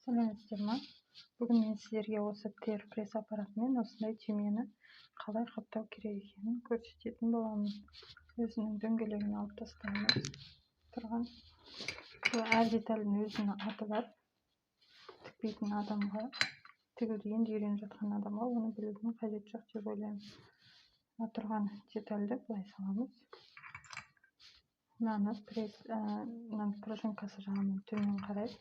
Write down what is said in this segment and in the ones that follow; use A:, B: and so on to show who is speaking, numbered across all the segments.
A: Сәлеметсіздер ма? Бүгін мен сіздерге осы тер пресс аппаратымен осындай түймені қалай қаптау керек екенін көрсететін боламын. Өзінің дөңгелегін алып тастаймыз. Тұрған әр детальдің өзінің аты бар. Тікпейтін адамға, тігуді енді үйреніп жатқан адамға оны білудің қажеті жоқ деп ойлаймын. Тұрған детальді былай саламыз. Мынаны пружинкасы жағынан төмен қарай.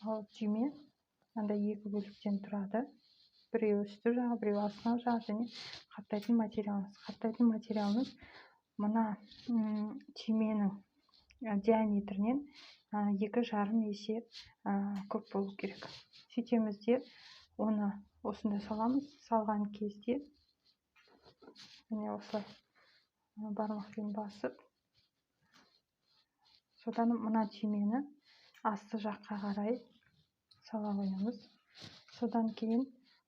A: Ал түйме мынандай екі бөліктен тұрады. Біреуі үсті жағы, біреуі астыңғы жағы және қаптайтын материалымыз. Қаптайтын материалымыз мына түйменің диаметрінен 2,5 есе көп болу керек. Сөйтеміз де оны осында саламыз. Салған кезде міне осылай бармақпен басып, содан мына түймені асты жаққа қарай сала қоямыз. Содан кейін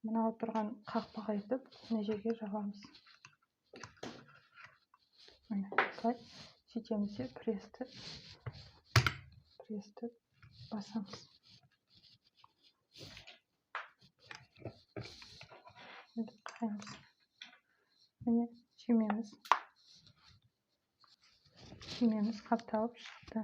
A: мына тұрған қақпақ етіп мына жерге жағамыз. Осылай сөйтеміз де прессті басамыз. Қайымыз. Міне түймеміз қапталып шықты.